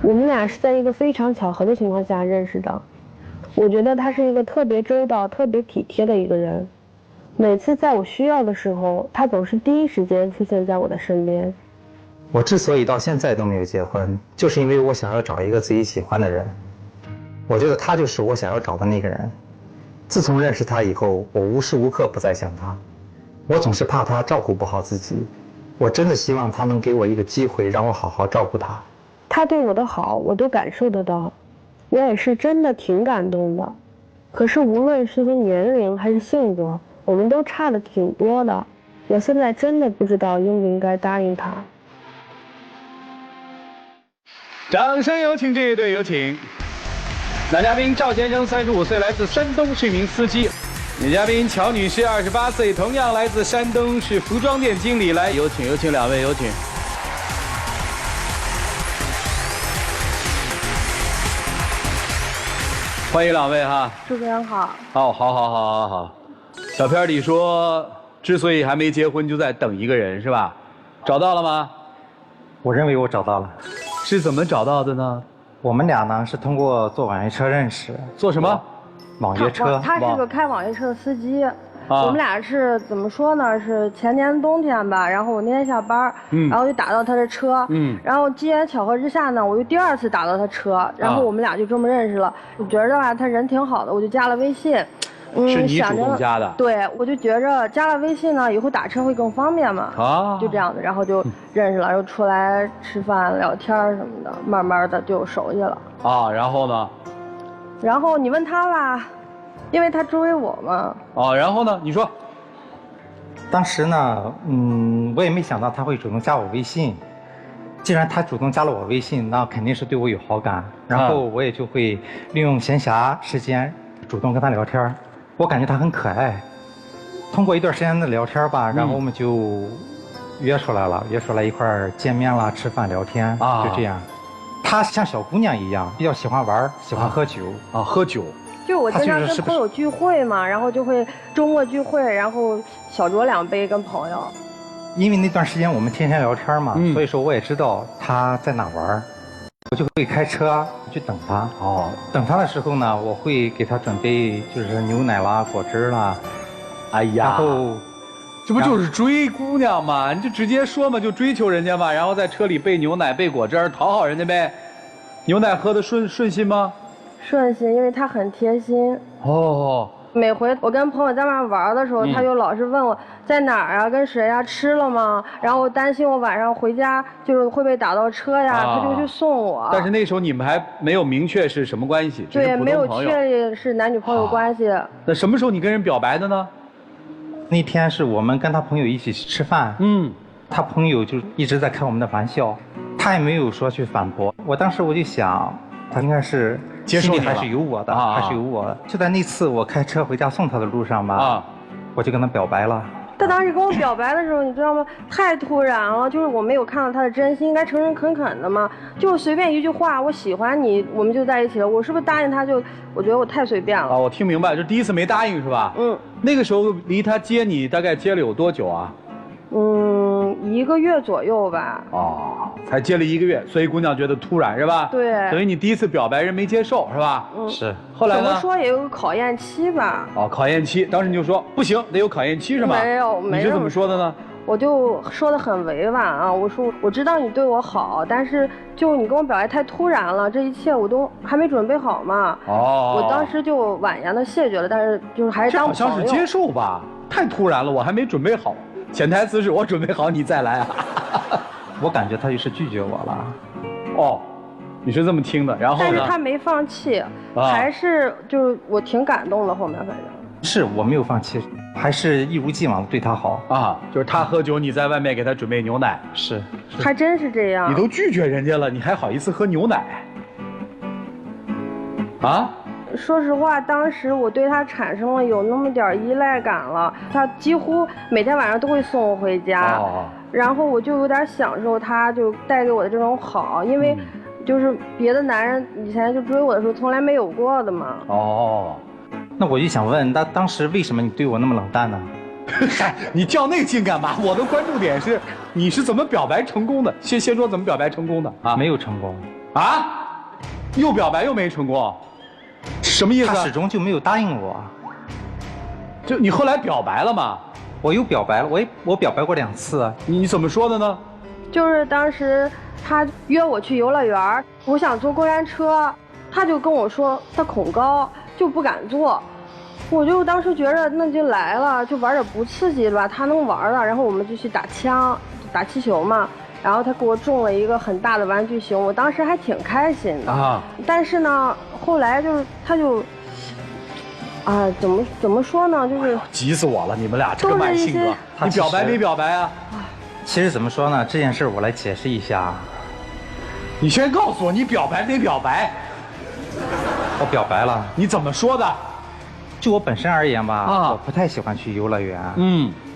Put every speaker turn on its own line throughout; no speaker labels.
我们俩是在一个非常巧合的情况下认识的。我觉得他是一个特别周到、特别体贴的一个人。每次在我需要的时候，他总是第一时间出现在我的身边。
我之所以到现在都没有结婚，就是因为我想要找一个自己喜欢的人。我觉得他就是我想要找的那个人。自从认识他以后，我无时无刻不在想他。我总是怕他照顾不好自己。我真的希望他能给我一个机会，让我好好照顾他。
他对我的好，我都感受得到，我也是真的挺感动的。可是无论是从年龄还是性格，我们都差的挺多的。我现在真的不知道应不应该答应他。
掌声有请这一对，有请。男嘉宾赵先生35岁，来自山东，是一名司机。女嘉宾乔女士28岁，同样来自山东，是服装店经理。来，有请，有请两位，有请。欢迎两位哈。
主持人好。
好。小片里说，之所以还没结婚，就在等一个人，是吧？找到了吗？
我认为我找到了。
是怎么找到的呢？
我们俩呢是通过坐网约车认识。
做什么？
网约车。
他是个开网约车的司机。我们俩是怎么说呢？是前年冬天吧，然后我那天下班，然后就打到他的车，然后机缘巧合之下呢，我又第二次打到他车，然后我们俩就这么认识了。我觉着吧，他人挺好的，我就加了微信。
是你主动加的？
对，我就觉着加了微信呢，以后打车会更方便嘛。就这样的，然后就认识了，又出来吃饭聊天什么的，慢慢的就熟悉了。
然后呢？
然后你问他吧。因为他追我嘛。
然后呢？你说。
当时呢，我也没想到他会主动加我微信。既然他主动加了我微信，那肯定是对我有好感。然后我也就会利用闲暇时间主动跟他聊天。我感觉他很可爱。通过一段时间的聊天吧，然后我们就约出来了，约出来一块儿见面啦、吃饭聊天，就这样。他像小姑娘一样，比较喜欢玩，喜欢喝酒。喝酒。
就我经常跟朋友聚会嘛，然后就会周末聚会，然后小酌2杯跟朋友。
因为那段时间我们天天聊天嘛，所以说我也知道他在哪玩，我就会开车去等他。等他的时候呢，我会给他准备就是牛奶啦、果汁啦。
哎呀，
然后
这不就是追姑娘吗？你就直接说嘛，就追求人家嘛，然后在车里备牛奶、备果汁，讨好人家呗。牛奶喝的顺心吗？
顺心，因为他很贴心。每回我跟朋友在外面玩的时候，他就老是问我在哪儿啊，跟谁啊，吃了吗？然后我担心我晚上回家就是会被打到车呀，他就去送我。
但是那时候你们还没有明确是什么关系，
对，没有确立是男女朋友关系。
那什么时候你跟人表白的呢？
那天是我们跟他朋友一起去吃饭，他朋友就一直在开我们的玩笑，他也没有说去反驳。我当时我就想，他应该是心里还是有我的，还是有我的。就在那次我开车回家送他的路上吧，我就跟他表白了。
他当时跟我表白的时候，你知道吗？太突然了，就是我没有看到他的真心，应该诚诚恳恳的嘛，就随便一句话，我喜欢你，我们就在一起了。我是不是答应他就？我觉得我太随便了。
我听明白，就第一次没答应是吧？那个时候离他接你大概接了有多久啊
？1个月左右吧。
才接了1个月，所以姑娘觉得突然是吧？
对。
等于你第一次表白人没接受是吧？
是。
后来呢？
怎么说也有个考验期吧。
考验期，当时你就说不行，得有考验期是吗？
没有。
你是怎么说的呢？
我就说的很委婉啊，我说我知道你对我好，但是就你跟我表白太突然了，这一切我都还没准备好嘛。我当时就婉言的谢绝了，但是就是还是当朋友。
这好像是接受吧？太突然了，我还没准备好。潜台词是我准备好你再来啊。
我感觉他就是拒绝我
了。你是这么听的，然后呢？
但是他没放弃，还是就是我挺感动的。后面反正
是我没有放弃，还是一如既往的对他好
就是他喝酒，你在外面给他准备牛奶。
是。
还真是这样。
你都拒绝人家了，你还好意思喝牛奶？
说实话，当时我对他产生了有那么点依赖感了，他几乎每天晚上都会送我回家，然后我就有点享受他就带给我的这种好，因为就是别的男人以前就追我的时候从来没有过的嘛。
那我就想问，那当时为什么你对我那么冷淡呢？
你较那劲干嘛？我的关注点是你是怎么表白成功的？先说怎么表白成功的
没有成功。
啊？又表白又没成功，什么意思？
他始终就没有答应我。
就你后来表白了吗？
我又表白了，我表白过2次。
你怎么说的呢？
就是当时他约我去游乐园，我想坐过山车，他就跟我说他恐高，就不敢坐。我就当时觉得那就来了，就玩点不刺激的吧，他能玩了。然后我们就去打枪、打气球嘛。然后他给我种了一个很大的玩具熊，我当时还挺开心的啊。但是呢，后来就是他就，怎么说呢，就是
急死我了！你们俩这个慢性格，你表白没表白啊？
其实怎么说呢，这件事我来解释一下。
你先告诉我，你表白没表白？
我表白了。
你怎么说的？
就我本身而言吧，我不太喜欢去游乐园。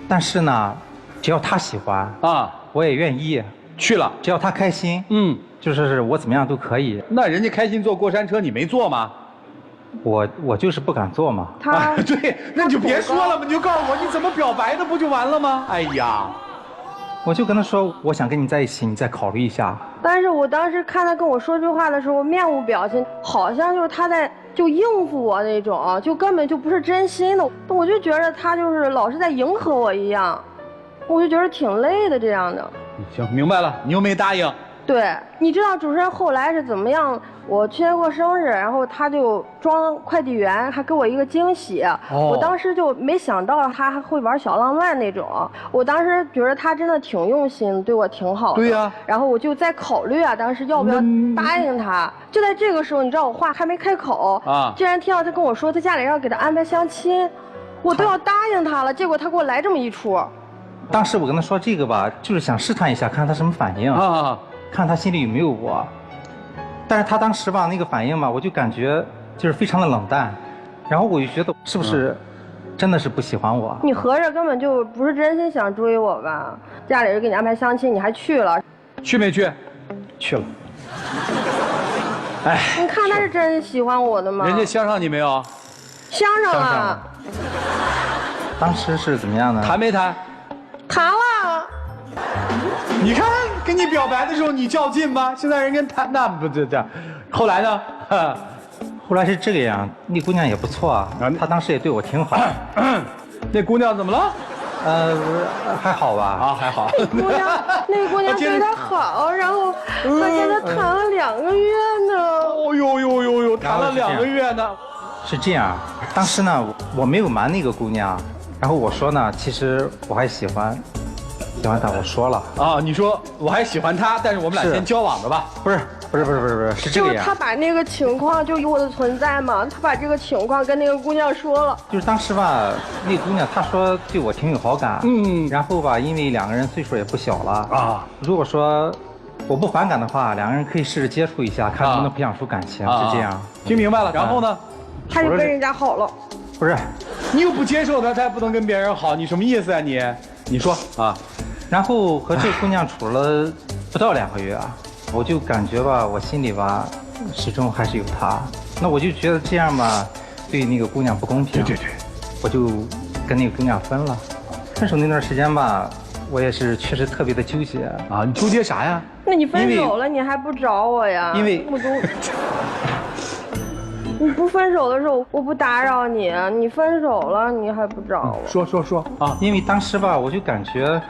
但是呢，只要他喜欢我也愿意
去了。
只要他开心，就是我怎么样都可以。
那人家开心坐过山车，你没坐吗？
我就是不敢坐嘛。
对，那你就别说了嘛，你就告诉我你怎么表白的，不就完了吗？哎呀，
我就跟他说，我想跟你在一起，你再考虑一下。
但是我当时看他跟我说这话的时候，面无表情，好像就是他在就应付我那种，就根本就不是真心的。我就觉得他就是老是在迎合我一样，我就觉得挺累的这样的。
行，明白了，你又没答应。
对，你知道主持人后来是怎么样？我去年过生日，然后他就装快递员，还给我一个惊喜。我当时就没想到他还会玩小浪漫那种。我当时觉得他真的挺用心，对我挺好的。
对呀。
然后我就在考虑当时要不要答应他。就在这个时候，你知道我话还没开口竟然听到他跟我说他家里要给他安排相亲，我都要答应他了，结果他给我来这么一出。
当时我跟他说这个吧，就是想试探一下，看他什么反应看他心里有没有我。但是他当时吧那个反应吧，我就感觉就是非常的冷淡，然后我就觉得是不是真的是不喜欢我？
你合着根本就不是真心想追我吧？家里人给你安排相亲，你还去了？
去没去？
去了。
哎，
你看他是真喜欢我的吗？
人家相上你没有？
相上了。
当时是怎么样呢？
谈没谈？
谈了。
你看，跟你表白的时候你较劲吧，现在人跟谈那不这，后来呢？
后来是这个样，那姑娘也不错她当时也对我挺好。
那姑娘怎么了？
还好吧？
还好。
那姑娘对他好，然后还跟他谈了2个月呢。
哦呦，谈了2个月呢。
是这样，当时呢我没有瞒那个姑娘，然后我说呢，其实我还喜欢她，我说了
你说我还喜欢她，但是我们俩先交往着吧？
不是，是这个样。
就是他把那个情况，就我的存在嘛，他把这个情况跟那个姑娘说了。
就是当时吧，那姑娘她说对我挺有好感，然后吧，因为2个人岁数也不小了如果说我不反感的话，2个人可以试着接触一下，看能不能培养出感情，是这样。
听明白了，然后呢？
他就跟人家好了。
不是，
你又不接受他，他也不能跟别人好，你什么意思啊你？你说
然后和这个姑娘处了不到2个月我就感觉吧，我心里吧始终还是有她。那我就觉得这样吧，对那个姑娘不公平。
对，
我就跟那个姑娘分了。分手那段时间吧，我也是确实特别的纠结
你纠结啥呀？
那你分手了，你还不找我呀？
因为
你不分手的时候，我不打扰你，你分手了，你还不找我？
说
因为当时吧，我就感觉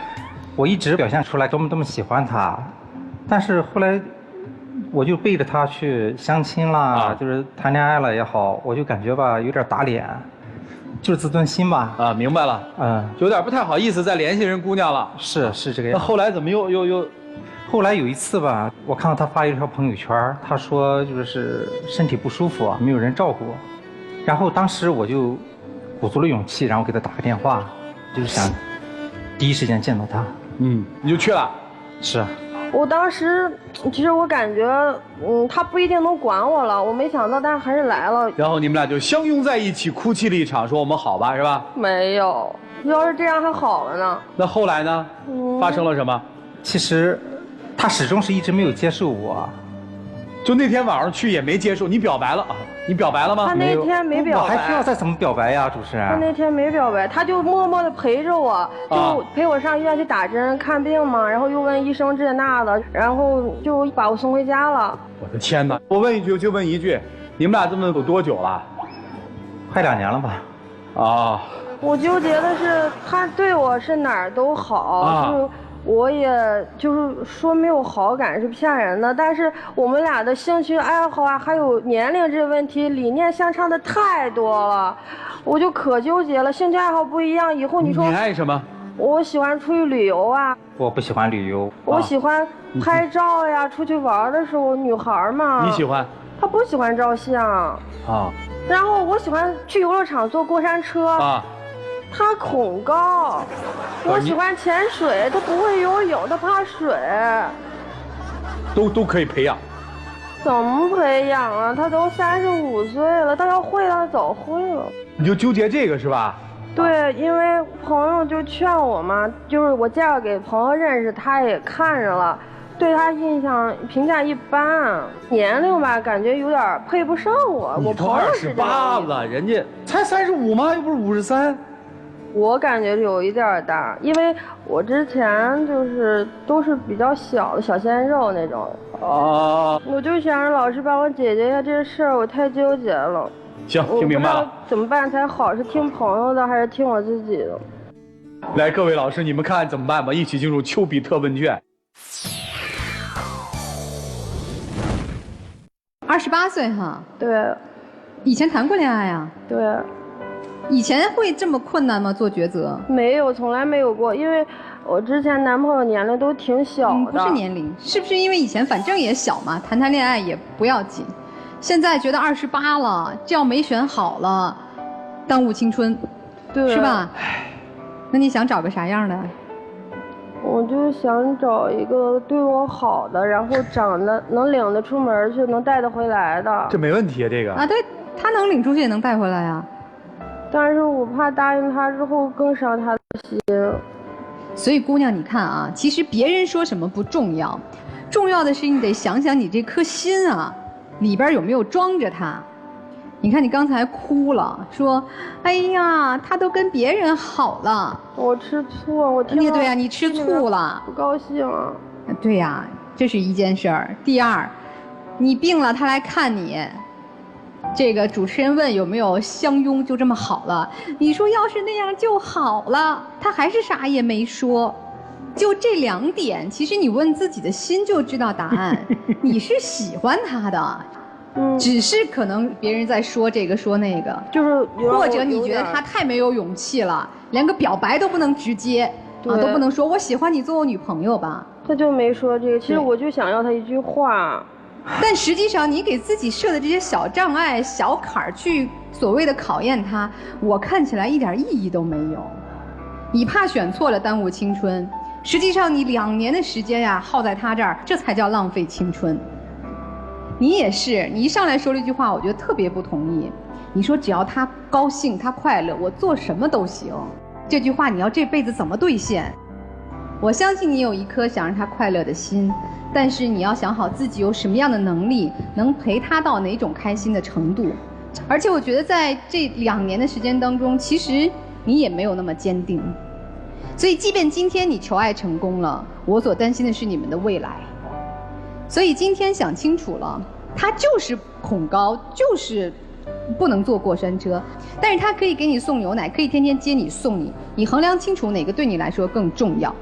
我一直表现出来多么喜欢她，但是后来我就背着她去相亲啦，就是谈恋爱了也好，我就感觉吧有点打脸，就是自尊心吧。
明白了，有点不太好意思再联系人姑娘了。
是这个样。
那后来怎么又？
后来有一次吧，我看到他发一条朋友圈，他说就是身体不舒服没有人照顾，然后当时我就鼓足了勇气，然后给他打个电话，就是想第一时间见到他。
你就去了？
是。
我当时其实我感觉，他不一定能管我了，我没想到，但是还是来了。
然后你们俩就相拥在一起，哭泣了一场，说我们好吧，是吧？
没有，要是这样还好了呢。
那后来呢？发生了什么？
其实他始终是一直没有接受我，
就那天晚上去也没接受，你表白了啊？你表白了吗？
他那天没表白。
我还需要再怎么表白呀，主持人？
他那天没表白，他就默默的陪着我，就陪我上医院去打针看病嘛，然后又问医生这那的，然后就把我送回家了。
我的天哪！我问一句就问一句，你们俩这么有多久了？
快2年了吧？
啊。
我纠结的是，他对我是哪儿都好，就是我也就是说没有好感是骗人的，但是我们俩的兴趣爱好啊，还有年龄这个问题，理念相差的太多了，我就可纠结了。兴趣爱好不一样，以后你说
你爱什么？
我喜欢出去旅游啊。
我不喜欢旅游。
我喜欢拍照呀，出去玩的时候，女孩嘛。
你喜欢？
她不喜欢照相。
啊。
然后我喜欢去游乐场坐过山车。啊。他恐高，我喜欢潜水，他不会游泳，他怕水。
都可以培养。
怎么培养啊？他都35岁了，他要会他早会了。
你就纠结这个是吧？
对，因为朋友就劝我嘛，就是我介绍给朋友认识，他也看着了，对他印象评价一般，年龄吧感觉有点配不上我。
你都28了，人家才35吗？又不是53。
我感觉有一点大，因为我之前就是都是比较小的小鲜肉那种。哦。我就想让老师帮我解决一下这事儿，我太纠结了。
行，听明白了。
怎么办才好？是听朋友的还是听我自己的？
来，各位老师，你们看怎么办吧？一起进入丘比特问卷。
28岁哈。
对。
以前谈过恋爱啊？
对。
以前会这么困难吗？做抉择？
没有，从来没有过，因为我之前男朋友年龄都挺小的。
不是年龄，是不是因为以前反正也小嘛，谈恋爱也不要紧。现在觉得28了，觉没选好了，耽误青春，
对，
是吧？那你想找个啥样的？
我就想找一个对我好的，然后长得能领得出门去，能带得回来的。
这没问题啊，这个。
啊，对，他能领出去也能带回来呀。
但是我怕答应他之后更伤他的心。
所以姑娘，你看啊，其实别人说什么不重要，重要的是你得想想你这颗心啊，里边有没有装着他。你看你刚才哭了，说，哎呀，他都跟别人好了。
我吃醋，我听。
对呀，你吃醋了，
不高兴。
对呀，这是一件事儿。第二，你病了，他来看你。这个主持人问有没有相拥就这么好了，你说要是那样就好了，他还是啥也没说。就这2点，其实你问自己的心就知道答案。你是喜欢他的，只是可能别人在说这个说那个，
就是
或者你觉得他太没有勇气了，连个表白都不能直接啊，都不能说我喜欢你做我女朋友吧。
他就没说这个，其实我就想要他一句话。
但实际上，你给自己设的这些小障碍、小坎儿，去所谓的考验他，我看起来一点意义都没有。你怕选错了耽误青春，实际上你2年的时间呀，耗在他这儿，这才叫浪费青春。你也是，你一上来说了一句话，我觉得特别不同意。你说只要他高兴、他快乐，我做什么都行。这句话你要这辈子怎么兑现？我相信你有一颗想让他快乐的心。但是你要想好自己有什么样的能力，能陪他到哪种开心的程度。而且我觉得在这2年的时间当中，其实你也没有那么坚定。所以即便今天你求爱成功了，我所担心的是你们的未来。所以今天想清楚了，他就是恐高，就是不能坐过山车，但是他可以给你送牛奶，可以天天接你送你，你衡量清楚哪个对你来说更重要。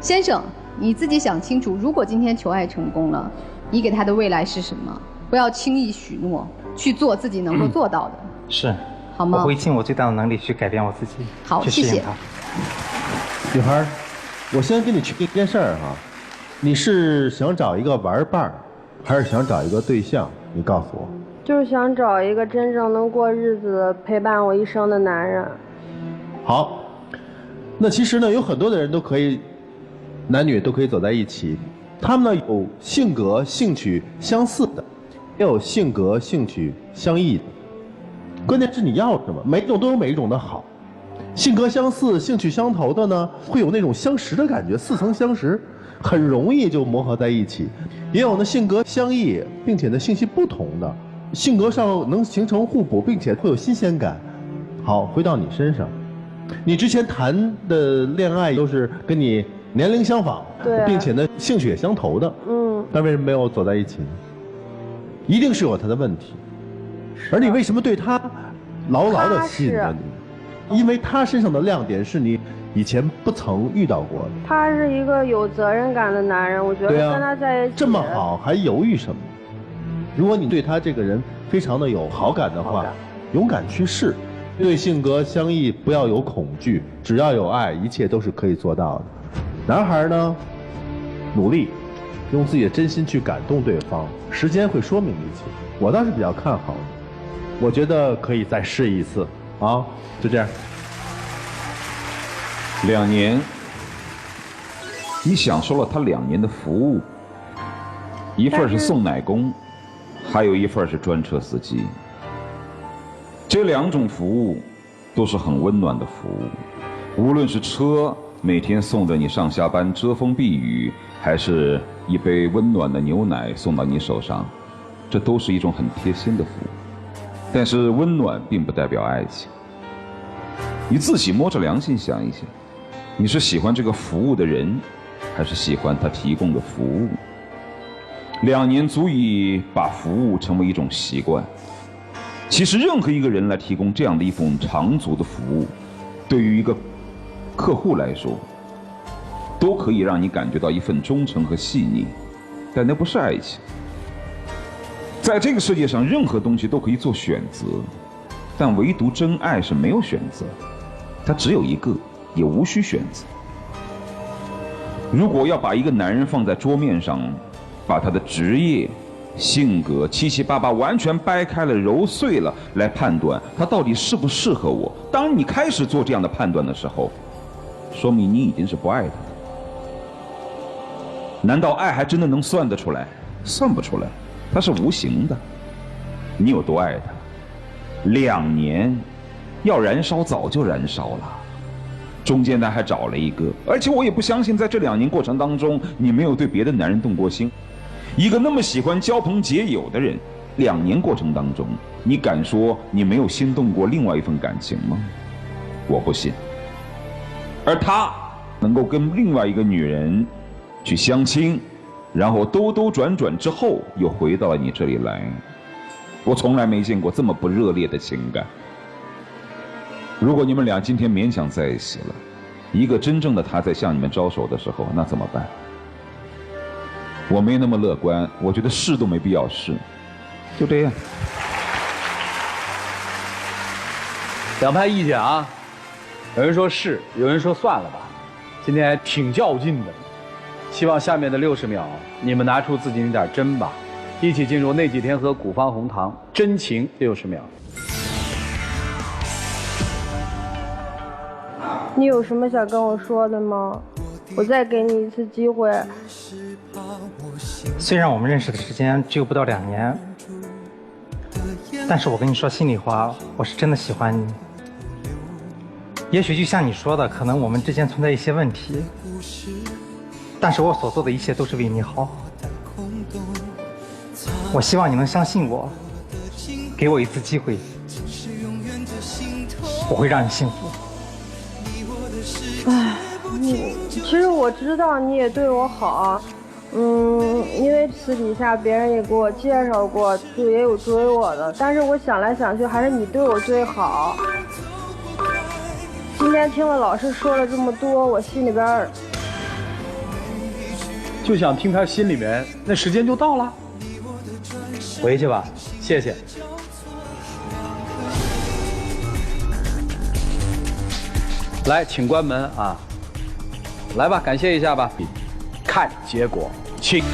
先生，你自己想清楚，如果今天求爱成功了，你给他的未来是什么？不要轻易许诺，去做自己能够做到的。
是，
好吗？
我会尽我最大的能力去改变我自己，
好，
去适应它。
女孩，我先跟你确定一件事儿哈，你是想找一个玩伴，还是想找一个对象？你告诉我。
就是想找一个真正能过日子、陪伴我一生的男人。
好，那其实呢，有很多的人都可以。男女都可以走在一起，他们呢有性格、兴趣相似的，也有性格、兴趣相异的。关键是你要什么，每一种都有每一种的好。性格相似、兴趣相投的呢，会有那种相识的感觉，似曾相识。很容易就磨合在一起。也有呢性格相异，并且呢性息不同的，性格上能形成互补，并且会有新鲜感。好，回到你身上，你之前谈的恋爱都是跟你年龄相仿，
对，
并且呢兴趣也相投的，但为什么没有走在一起呢？一定是有他的问题。而你为什么对他牢牢的吸引着你？因为他身上的亮点是你以前不曾遇到过的。
他是一个有责任感的男人，我觉得跟他在一起，
这么好还犹豫什么？如果你对他这个人非常的有好感的话，勇敢去试。对性格相异不要有恐惧，只要有爱，一切都是可以做到的。男孩呢，努力用自己的真心去感动对方，时间会说明一切。我倒是比较看好的，我觉得可以再试一次啊，就这样。
2年，你享受了他2年的服务，一份是送奶工，还有一份是专车司机。这2种服务都是很温暖的服务，无论是车每天送着你上下班遮风避雨，还是一杯温暖的牛奶送到你手上，这都是一种很贴心的服务。但是温暖并不代表爱情，你自己摸着良心想一想，你是喜欢这个服务的人，还是喜欢他提供的服务？2年足以把服务成为一种习惯。其实任何一个人来提供这样的一份长足的服务，对于一个客户来说，都可以让你感觉到一份忠诚和细腻，但那不是爱情。在这个世界上，任何东西都可以做选择，但唯独真爱是没有选择，它只有一个，也无需选择。如果要把一个男人放在桌面上，把他的职业、性格七七八八完全掰开了揉碎了来判断他到底适不适合我，当你开始做这样的判断的时候，说明你已经是不爱他了。难道爱还真的能算得出来？算不出来，它是无形的。你有多爱他？2年，要燃烧早就燃烧了，中间他还找了一个，而且我也不相信在这2年过程当中，你没有对别的男人动过心。一个那么喜欢交朋结友的人，2年过程当中，你敢说你没有心动过另外一份感情吗？我不信。而他能够跟另外一个女人去相亲，然后兜兜转转之后又回到了你这里来，我从来没见过这么不热烈的情感。如果你们俩今天勉强在一起了，一个真正的他在向你们招手的时候，那怎么办？我没那么乐观，我觉得试都没必要试，就这样。
2派意见啊，有人说是，有人说算了吧。今天还挺较劲的，希望下面的60秒你们拿出自己那点真吧，一起进入那几天和古方红糖真情60秒。
你有什么想跟我说的吗？我再给你一次机会。
虽然我们认识的时间只有不到2年，但是我跟你说心里话，我是真的喜欢你。也许就像你说的，可能我们之间存在一些问题，但是我所做的一切都是为你好。我希望你能相信我，给我一次机会，我会让你幸福。
唉，其实我知道你也对我好，因为私底下别人也给我介绍过，就也有追我的，但是我想来想去，还是你对我最好。今天听了老师说了这么多，我心里边
就想听他心里面，那时间就到了，回去吧，谢谢。来，请关门啊！来吧，感谢一下吧。看结果，请。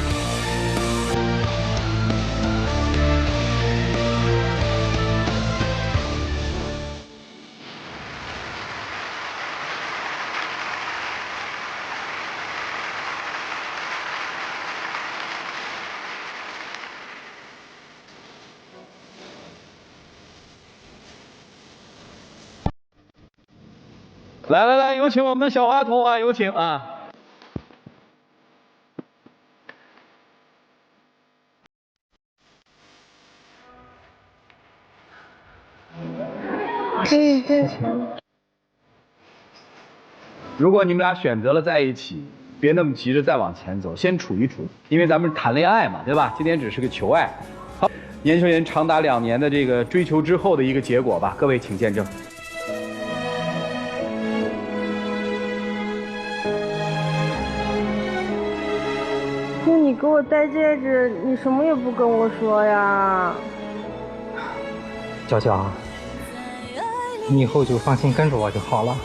来，有请我们的小花童啊，有请啊！如果你们俩选择了在一起，别那么急着再往前走，先处一处，因为咱们谈恋爱嘛，对吧？今天只是个求爱。好，年轻人长达2年的这个追求之后的一个结果吧，各位请见证。
那你给我戴戒指，你什么也不跟我说呀？
娇娇，你以后就放心跟着我就好了，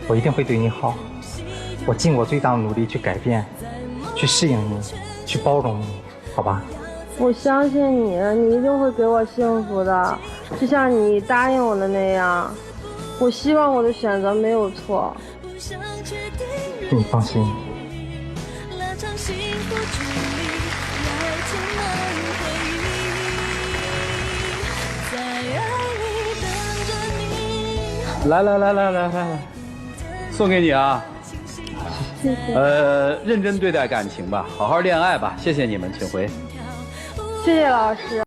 我一定会对你好，我尽我最大的努力去改变，去适应你，去包容你，好吧？
我相信你，你一定会给我幸福的，就像你答应我的那样。我希望我的选择没有错。
你放心。来，
送给你啊！
谢谢。
认真对待感情吧，好好恋爱吧。谢谢你们，请回。
谢谢老师。